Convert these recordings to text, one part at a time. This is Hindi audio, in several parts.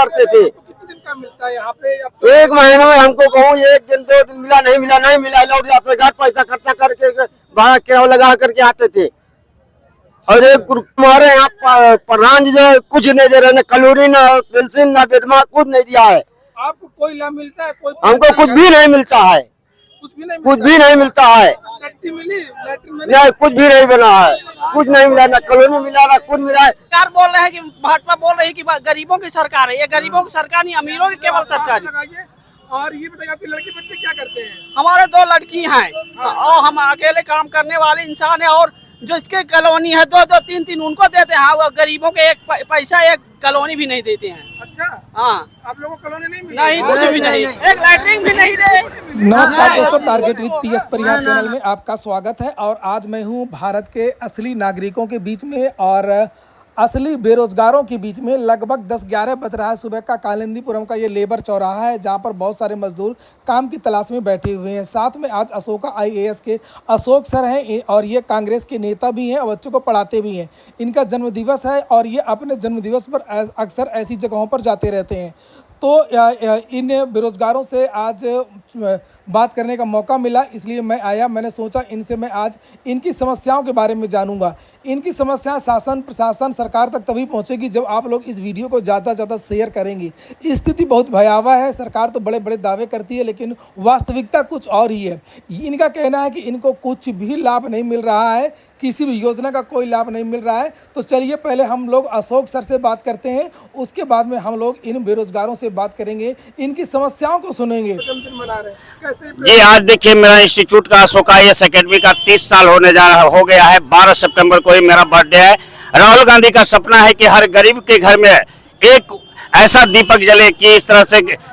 करते थे। कितने दिन का मिलता है यहाँ पे? एक महीने में हमको कहूँ 1 दिन 2 दिन मिला, नहीं मिला, लौट जाते घर, पैसा खर्चा करके भाड़ा किराया लगा करके आते थे। और एक हमारे यहाँ प्रधान जी जो कुछ नहीं दे रहे, न कलोनी, न पेंशन, न वेतन, कुछ नहीं दिया है। आपको कोई लाभ मिलता है? कोई हमको कुछ भी नहीं मिलता है, कुछ भी नहीं मिलता है। लैट्रिन मिली? लैट्रिन मिली? नहीं, कुछ भी नहीं बना है, कुछ नहीं मिला, न कॉलोनी मिला, न कुछ मिला है। सरकार बोल रहे हैं कि भाजपा बोल रही है कि गरीबों की सरकार है। ये गरीबों की सरकार नहीं, अमीरों की केवल सरकार है। और ये बताइए आपके लड़के बच्चे क्या करते हैं? हमारे 2 लड़की हैं और हम अकेले काम करने वाले इंसान है। और जो इसके कॉलोनी है 2-2 3-3 उनको देते हैं। वो गरीबों के एक पैसा एक कॉलोनी भी नहीं देते हैं। अच्छा, हाँ, आप लोगों को कॉलोनी नहीं मिली? नहीं, कुछ भी नहीं, एक लैट्रिन भी नहीं दे। नमस्कार दोस्तों, target with PS Parihar channel में आपका स्वागत है। और आज मैं हूं भारत के असली नागरिकों के बीच में और असली बेरोजगारों के बीच में। लगभग 10-11 बज रहा है सुबह का। कालिंदीपुरम का ये लेबर चौराहा है जहां पर बहुत सारे मजदूर काम की तलाश में बैठे हुए हैं। साथ में आज अशोका IAS के अशोक सर हैं और ये कांग्रेस के नेता भी हैं और बच्चों को पढ़ाते भी हैं। इनका जन्मदिवस है और ये अपने जन्मदिवस पर अक्सर ऐसी जगहों पर जाते रहते हैं। तो इन बेरोजगारों से आज बात करने का मौका मिला, इसलिए मैं आया। मैंने सोचा इनसे मैं आज इनकी समस्याओं के बारे में जानूंगा। इनकी समस्याएं शासन प्रशासन सरकार तक तभी पहुंचेगी जब आप लोग इस वीडियो को ज़्यादा से ज़्यादा शेयर करेंगे। स्थिति बहुत भयावह है। सरकार तो बड़े बड़े दावे करती है लेकिन वास्तविकता कुछ और ही है। इनका कहना है कि इनको कुछ भी लाभ नहीं मिल रहा है, किसी भी योजना का कोई लाभ नहीं मिल रहा है। तो चलिए पहले हम लोग अशोक सर से बात करते हैं, उसके बाद में हम लोग इन बेरोजगारों से बात करेंगे, इनकी समस्याओं को सुनेंगे। जी, आज देखिए मेरा इंस्टीट्यूट का अशोका IAS अकेडमी का 30 साल हो गया है। 12 सितंबर को ही मेरा बर्थडे है। राहुल गांधी का सपना है कि हर गरीब के घर में एक ऐसा दीपक जले कि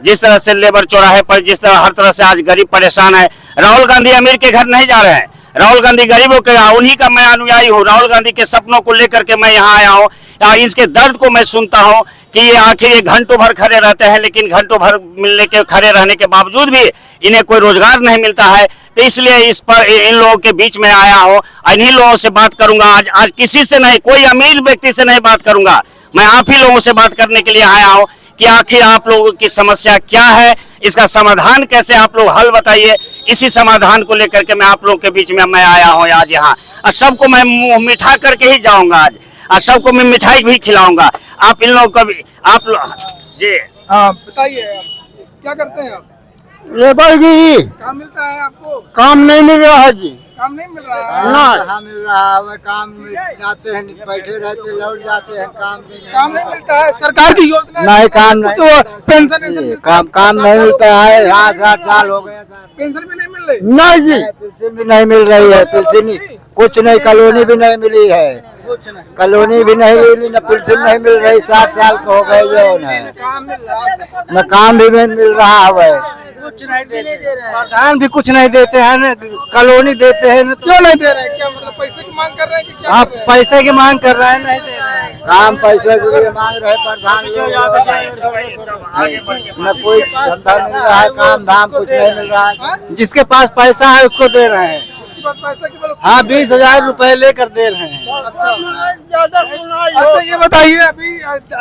जिस तरह से लेबर चौराहे पर जिस तरह हर तरह से आज गरीब परेशान है। राहुल गांधी अमीर के घर नहीं जा रहे हैं, राहुल गांधी गरीबों के, उन्हीं का मैं अनुयायी हूँ। राहुल गांधी के सपनों को लेकर के मैं यहाँ आया हूँ। इसके दर्द को मैं सुनता हूँ कि ये आखिर ये घंटों भर खड़े रहते हैं, लेकिन घंटों भर खड़े रहने के बावजूद भी इन्हें कोई रोजगार नहीं मिलता है। तो इसलिए इस पर इन लोगों के बीच में आया हूँ। इन्हीं लोगों से बात करूंगा आज किसी से नहीं, कोई अमीर व्यक्ति से नहीं बात करूंगा। मैं आप ही लोगों से बात करने के लिए आया हूँ कि आखिर आप लोगों की समस्या क्या है, इसका समाधान कैसे आप लोग हल बताइए। इसी समाधान को लेकर के मैं आप लोगों के बीच में मैं आया हूँ आज यहाँ। और सबको मैं मुंह मिठा करके ही जाऊंगा आज, और सबको मैं मिठाई भी खिलाऊंगा। आप इन लोगों को भी जी बताइए क्या करते हैं आप? लेबर जी, काम मिलता है आपको? काम नहीं मिल रहा है जी। काम नहीं मिल रहा है? ना मिल रहा है, काम जाते हैं, बैठे रहते, लौट जाते हैं, काम नहीं मिलता है। सरकार की योजना नहीं, काम नहीं, पेंशन काम नहीं मिलता है। 7 साल हो गया, पेंशन भी नहीं मिल रही? नहीं जी, पेंशन भी नहीं मिल रही है। पेंशन कुछ नहीं, कॉलोनी भी नहीं मिली है, कॉलोनी भी नहीं मिली, न पेंशन नहीं मिल रही। 7 साल हो गए जो न काम भी नहीं मिल रहा है, कुछ नहीं दे रहे, प्रधान भी कुछ नहीं देते हैं, कॉलोनी देते हैं। क्यों नहीं दे रहे? क्या मतलब पैसे की मांग कर रहे हैं कि क्या? आप पैसे की मांग कर रहे हैं, नहीं दे रहे हैं। काम पैसे के लिए मांग रहे प्रधान, न कोई धंधा मिल रहा है, काम धाम कुछ नहीं मिल रहा है। जिसके पास पैसा है उसको दे रहे हैं। पैसा की बल? हाँ, 20,000 रुपए लेकर दे रहे हैं। अच्छा ये बताइए, अभी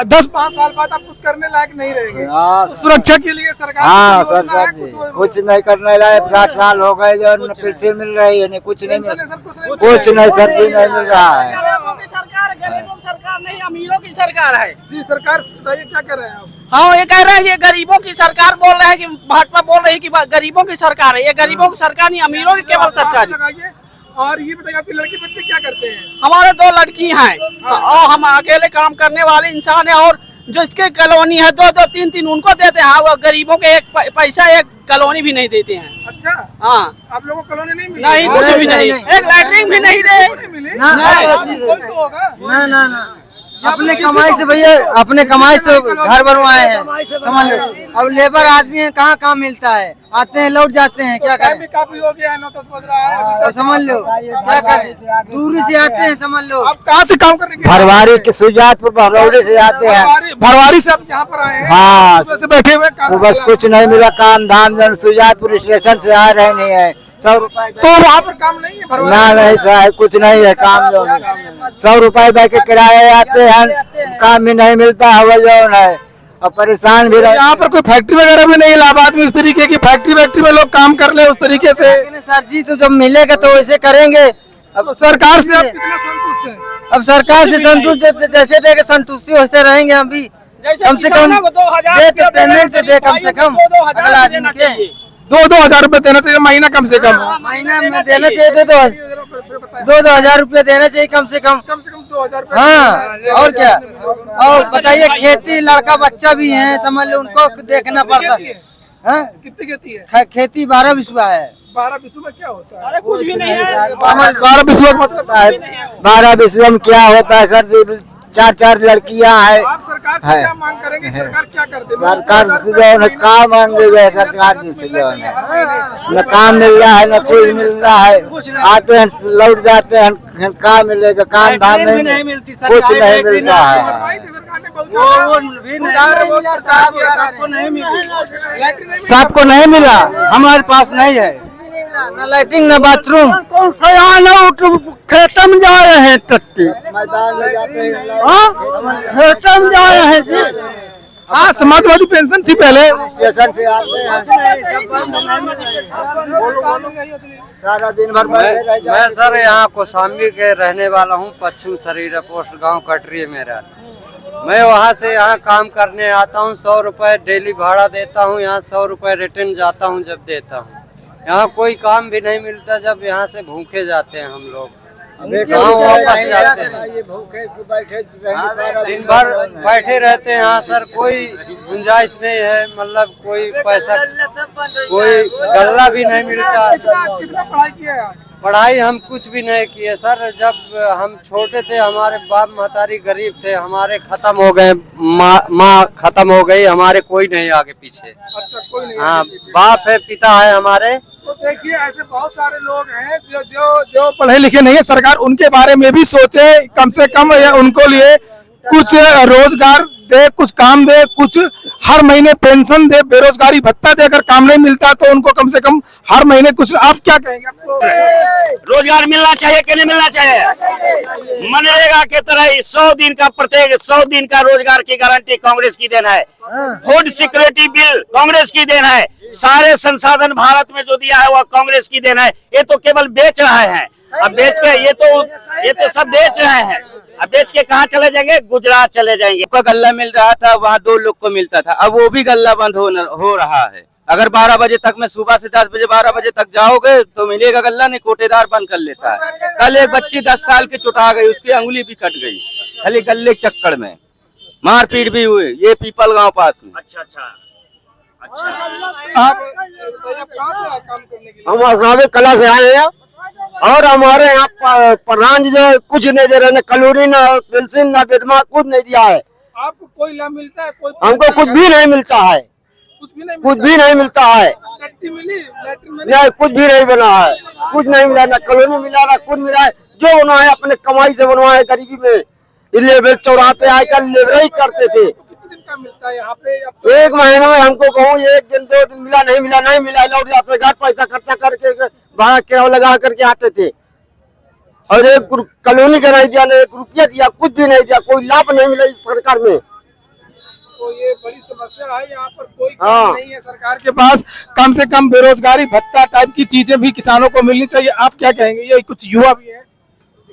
10-5 साल बाद आप कुछ करने लायक नहीं रहेंगे, तो सुरक्षा के लिए सरकार हाँ सरकार जी कुछ नहीं करने लायक। 60 साल हो गए जो न पेंशन मिल रही है, कुछ नहीं, कुछ नहीं सर जी, नहीं मिल रहा है। गरीबों की सरकार, गरीबों की सरकार नहीं, अमीरों की सरकार है। जी सरकार, बताइए क्या कर रहे हैं आप? हाँ, ये कह रहे हैं ये गरीबों की सरकार बोल रहे हैं कि भाजपा बोल रही है कि गरीबों की सरकार है। ये गरीबों की सरकार नहीं, अमीरों की केवल सरकार है। और ये बताइए आपके लड़के बच्चे क्या करते हैं? हमारे 2 लड़की हैं और हम अकेले काम करने वाले इंसान है। और जो इसके कॉलोनी है 2-2 3-3 उनको देते हैं। वो गरीबों के एक पैसा एक कॉलोनी भी नहीं देते हैं। अच्छा, हाँ, आप लोगों को कॉलोनी नहीं मिली? नहीं, कुछ भी नहीं, एक लैट्रिन भी नहीं दे। कोई तो होगा ना अपने कमाई से भैया, अपने कमाई से घर बनवाए हैं, समझ लो। अब लेबर आदमी है, कहाँ काम मिलता है, आते हैं लौट जाते हैं, क्या करें? काफी हो गया है, 9-10 बज रहा है अभी तो तक। समझ लो क्या करें, दूरी से आते हैं, समझ लो। आप कहाँ से काम करने के? भरवारी के सुजातपुर भरौली से आते हैं। भरवारी से आप यहाँ पर आए हैं? हाँ, सुबह से बैठे हुए काम? बस कुछ नहीं मिला, काम धाम जन सुजातपुर स्टेशन से आ रहे नहीं है। 100 रुपए तो वहाँ पर काम नहीं है? भरवारी ना नहीं साहब, कुछ नहीं है काम। जो 100 रुपए दे के किराए आते हैं, काम भी नहीं मिलता है जो है। और परेशान भी रहे। यहाँ पर कोई फैक्ट्री वगैरह भी नहीं इलाहाबाद में इस तरीके की फैक्ट्री में लोग काम कर ले उस तरीके से? सर जी तो जब मिलेगा तो वैसे करेंगे। अब सरकार से आप कितना संतुष्ट हैं? अब सरकार से संतुष्ट जैसे देगा संतुष्टि वैसे रहेंगे हम भी। कम से कम दे तो पेमेंट तो दे कम से कम अगला आदमी के 2,000 रुपए देना चाहिए महीना कम से कम। महीना में देना चाहिए 2,000 रुपए देना चाहिए कम से कम 2,000 हाँ और क्या। और बताइए खेती लड़का बच्चा भी है समझ लो उनको देखना पड़ता है। हाँ? कितनी खेती है? खेती 12 बिस्वा है। 12 विश्व में क्या होता है? अरे कुछ भी नहीं है। 12 विश्व का मतलब है 12 विश्व में क्या होता है सर जी? 4 लड़कियां हैं। आप सरकार से क्या मांग करेंगे? सरकार क्या करते? सरकार से जो है काम मांगेंगे सरकार जी से जो है न काम मिल रहा है न कुछ मिल रहा है। आते हैं लौट जाते हैं काम मिलेगा काम धाम नहीं मिलती कुछ नहीं मिलता है। सबको नहीं मिला हमारे पास नहीं है न लैट्रिन न बाथरूम। खेतम जा रहे हैं टट्टी खेतम जा रहे हैं जी। हाँ समाजवादी पेंशन थी पहले। स्टेशन से आते हैं सारा दिन भर मैं सर यहाँ कौशाम्बी के रहने वाला हूँ। पश्चिम शरीर पोस्ट गांव कटरी मेरा। मैं वहाँ से यहाँ काम करने आता हूँ। 100 रुपए डेली भाड़ा देता हूँ। यहाँ 100 रुपए रिटर्न जाता हूँ जब देता हूँ। यहाँ कोई काम भी नहीं मिलता। जब यहाँ से भूखे जाते हैं हम लोग गाँव वापस जाते हैं। दिन भर बैठे रहते हैं यहाँ सर। कोई गुंजाइश नहीं है मतलब कोई पैसा कोई गल्ला भी नहीं मिलता। कितना पढ़ाई किया है? पढ़ाई हम कुछ भी नहीं किए सर। जब हम छोटे थे हमारे बाप महतारी गरीब थे। हमारे खत्म हो गए माँ खत्म हो गई। हमारे कोई नहीं आगे पीछे। अच्छा कोई नहीं। हाँ बाप है पिता है हमारे। तो देखिए ऐसे बहुत सारे लोग हैं जो पढ़े लिखे नहीं है। सरकार उनके बारे में भी सोचे कम से कम या उनको लिए कुछ रोजगार दे कुछ काम दे कुछ हर महीने पेंशन दे बेरोजगारी भत्ता दे। अगर काम नहीं मिलता तो उनको कम से कम हर महीने कुछ। आप क्या कहेंगे? आपको रोजगार मिलना चाहिए कि नहीं मिलना चाहिए? मनरेगा के तरह 100 दिन का प्रत्येक 100 दिन का रोजगार की गारंटी कांग्रेस की देन है। फूड सिक्योरिटी बिल कांग्रेस की देन है। सारे संसाधन भारत में जो दिया है वह कांग्रेस की देन है। ये तो केवल बेच रहे हैं। अब बेच के ये तो सब बेच रहे हैं। अब बेच के कहाँ चले जाएंगे? गुजरात चले जाएंगे। का गल्ला मिल रहा था वहाँ 2 लोग को मिलता था। अब वो भी गल्ला बंद हो रहा है। अगर 12 बजे तक में सुबह से 10 बजे 12 बजे तक जाओगे तो मिलेगा गल्ला नहीं। कोटेदार बंद कर लेता है। कल एक बच्ची 10 साल की चुटा गई उसकी अंगुली भी कट गई खाली गल्ले के चक्कर में। मारपीट भी हुई ये पीपल गांव पास में। अच्छा आप कहाँ से आए काम करने के लिए? हम असलामी कला से आए हैं और हमारे यहाँ प्रधान जी जो कुछ नहीं दे रहे न कलोनी न पेंशन न विधवा कुछ नहीं दिया है। आपको कोई लाभ मिलता है? कोई हमको कुछ भी नहीं मिलता है। कुछ भी नहीं कुछ भी नहीं मिलता है। लैट्रिन मिली? लैट्रिन मिली? नहीं कुछ भी नहीं बना है। कुछ नहीं मिला न कॉलोनी मिला न कुछ मिला है। जो बना है अपने कमाई से बनवाए है। गरीबी में लेबर चौराहे पे आकर लेबर ही करते थे। कितने दिन का मिलता है यहाँ पे? अब तो 1 महीने में हमको कहूँ 1 दिन 2 दिन मिला नहीं मिला लौट जाते घर पैसा खर्चा करके भाड़ा किराया लगा करके आते थे। और एक कॉलोनी का नहीं दिया, न 1 रुपया दिया, कुछ भी नहीं दिया, कोई लाभ नहीं मिला इस सरकार में। तो ये बड़ी समस्या है। यहाँ पर कोई काम नहीं है सरकार के पास। कम से कम बेरोजगारी भत्ता टाइप की चीजें भी किसानों को मिलनी चाहिए। आप क्या कहेंगे? ये कुछ युवा भी है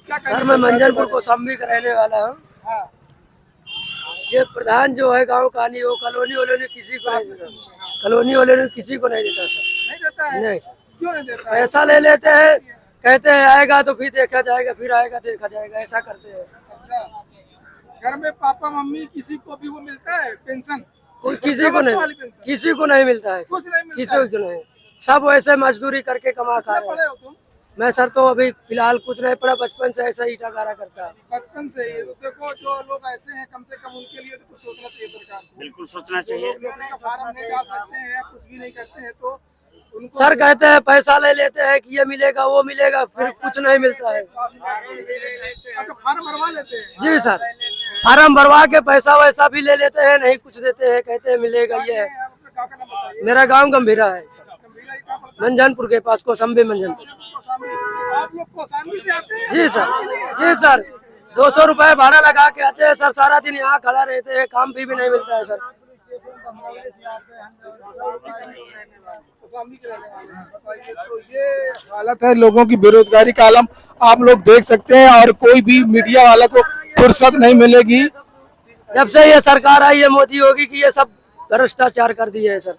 क्या सर मैं मंजनपुर कौशाम्बी का रहने वाला हूँ। हाँ। ये प्रधान जो है गांव का नहीं वो कॉलोनी वालों ने किसी को नहीं देता। कॉलोनी वालों ने किसी को नहीं देता सर। नहीं देता है? नहीं सर। क्यों नहीं देता? पैसा ले लेते हैं कहते हैं आएगा तो फिर देखा जाएगा फिर आएगा देखा जाएगा ऐसा करते हैं। अच्छा घर में पापा मम्मी किसी को भी वो मिलता है पेंशन? कोई किसी को नहीं मिलता है। कुछ नहीं मिलता किसी को नहीं। सब वैसे मजदूरी करके कमा खा रहे पढ़े हैं। हो तुम? मैं सर तो अभी फिलहाल कुछ नहीं पढ़ा। बचपन से ऐसा ईटा गारा करता है। बचपन से ही तो देखो जो लोग ऐसे हैं कम से कम उनके लिए तो कुछ सोचना चाहिए सरकार को। बिल्कुल सोचना जो लोग नौकरी का फार्म नहीं डाल सकते हैं या कुछ भी नहीं करते हैं तो उनको सर कहते हैं पैसा ले लेते हैं कि ये मिलेगा वो मिलेगा फिर कुछ नहीं मिलता है। अच्छा फार्म भरवा लेते हैं? जी सर फार्म भरवा के पैसा वैसा भी ले लेते हैं नहीं कुछ देते हैं कहते हैं मिलेगा ये है। आप अपने गाँव का नाम बताइए। मेरा गांव गंभीरा है सर। गंभीरा ही कहाँ पड़ता मंजनपुर के पास कौशाम्बी मंजनपुर। है? कौशाम्बी। आप लोग कौशाम्बी से आते हैं? जी सर 200 रुपए भाड़ा लगा के आते हैं सर। सारा दिन यहाँ खड़ा रहते हैं काम भी नहीं मिलता है सर। तो ये हालत है लोगों की बेरोजगारी का आलम आप लोग देख सकते हैं और कोई भी मीडिया वाला को फुर्सत नहीं मिलेगी। जब से ये सरकार आई है मोदी योगी की, ये सब भ्रष्टाचार कर दिए है सर।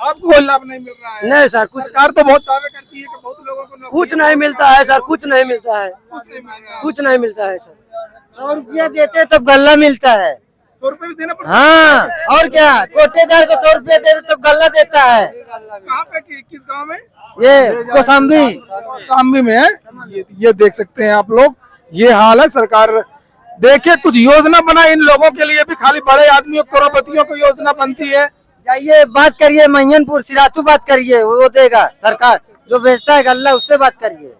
आपको लाभ नहीं मिल रहा है? नहीं सर, कुछ सरकार तो बहुत दावे करती है कि बहुत लोगों को नौकरी कुछ नहीं मिलता है सर, कुछ नहीं मिलता है, नहीं मिल रहा है। कुछ नहीं मिलता है सर। 100 रुपया देते तब गल्ला मिलता है। 100 रुपए भी देना पड़ता हाँ, और क्या, कोटेदार को 100 रुपया देते तो गल्ला देता है। है? कहाँ पे किस गांव में? ये कोसाम्बी शामली में है। ये देख सकते हैं आप लोग, ये हाल है। सरकार देखिए कुछ योजना बना इन लोगों के लिए भी, खाली बड़े आदमियों करोड़पतियों को योजना बनती है। जाइए बात करिए, महियनपुर सिरातू बात करिए, वो देगा सरकार। जो बेचता है गल्ला उससे बात करिए।